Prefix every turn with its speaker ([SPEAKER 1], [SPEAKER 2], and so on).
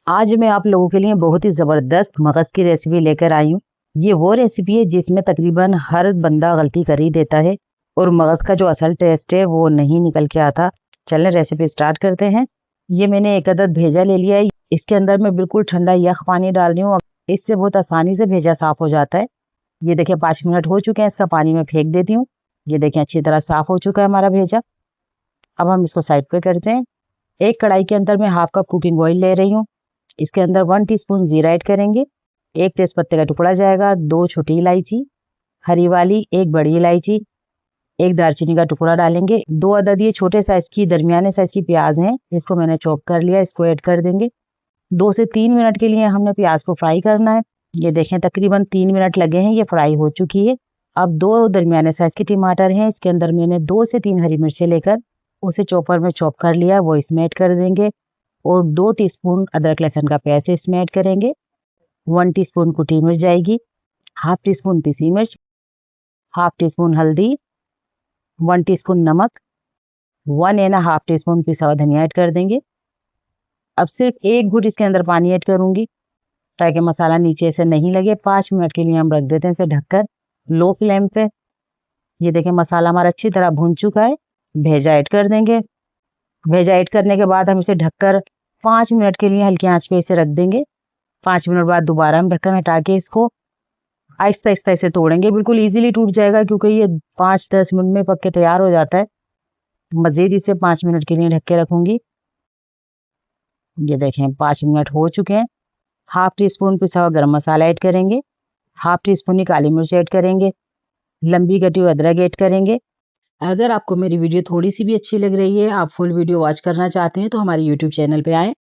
[SPEAKER 1] आज मैं आप लोगों के लिए बहुत ही ज़बरदस्त मगज़ की रेसिपी लेकर आई हूँ। ये वो रेसिपी है जिसमें तकरीबन हर बंदा गलती कर ही देता है और मगज़ का जो असल टेस्ट है वो नहीं निकल के आता। चलें रेसिपी स्टार्ट करते हैं। ये मैंने एक अदद भेजा ले लिया है। इसके अंदर मैं बिल्कुल ठंडा यख पानी डाल रही हूँ। इससे बहुत आसानी से भेजा साफ़ हो जाता है। ये देखिए 5 मिनट हो चुके हैं, इसका पानी मैं फेंक देती हूँ। ये देखें अच्छी तरह साफ़ हो चुका है हमारा भेजा। अब हम इसको साइड पे करते हैं। एक कढ़ाई के अंदर मैं हाफ कप कुकिंग ऑयल ले रही हूँ। इसके अंदर 1 टीस्पून जीरा ऐड करेंगे, 1 तेजपत्ते का टुकड़ा जाएगा, 2 छोटी इलायची, हरी वाली 1 बड़ी इलायची, 1 दालचीनी का टुकड़ा डालेंगे। 2 अदद ये छोटे साइज की दरमियाने साइज की प्याज हैं, इसको मैंने चॉप कर लिया, इसको ऐड कर देंगे। 2 से 3 मिनट के लिए हमने प्याज को फ्राई करना है। ये देखें तकरीबन 3 मिनट लगे हैं, ये फ्राई हो चुकी है। अब 2 दरमियाने साइज के टमाटर हैं, इसके अंदर मैंने 2 से 3 हरी मिर्चें लेकर उसे चॉपर में चॉप कर लिया, वो इसमें ऐड कर देंगे। और 2 टीस्पून अदरक लहसुन का पेस्ट इसमें ऐड करेंगे। 1 टीस्पून कुटी मिर्च जाएगी, हाफ टीस्पून पिसी मिर्च, हाफ टीस्पून हल्दी, 1 टीस्पून नमक, 1.5 टीस्पून पिसा हुआ धनिया ऐड कर देंगे। अब सिर्फ 1 घुट इसके अंदर पानी ऐड करूंगी ताकि मसाला नीचे से नहीं लगे। 5 मिनट के लिए हम रख देते हैं इसे ढककर लो फ्लेम पे। ये देखें मसाला हमारा अच्छी तरह भून चुका है। भेजा ऐड कर देंगे। भेजा ऐड करने के बाद हम इसे ढककर 5 मिनट के लिए हल्की आंच पे इसे रख देंगे। 5 मिनट बाद दोबारा हम ढक्कन हटा के इसको आहिस्ता आहिस्ता इसे तोड़ेंगे। बिल्कुल इजीली टूट जाएगा क्योंकि ये 5-10 मिनट में पक के तैयार हो जाता है। मज़ीद इसे 5 मिनट के लिए ढक के रखूंगी। ये देखें 5 मिनट हो चुके हैं। हाफ टीस्पून पिसा हुआ गरम मसाला ऐड करेंगे, हाफ टीस्पून ही काली मिर्च ऐड करेंगे, लंबी कटी हुई अदरक ऐड करेंगे। अगर आपको मेरी वीडियो थोड़ी सी भी अच्छी लग रही है, आप फुल वीडियो वॉच करना चाहते हैं तो हमारे यूट्यूब चैनल पे आएँ।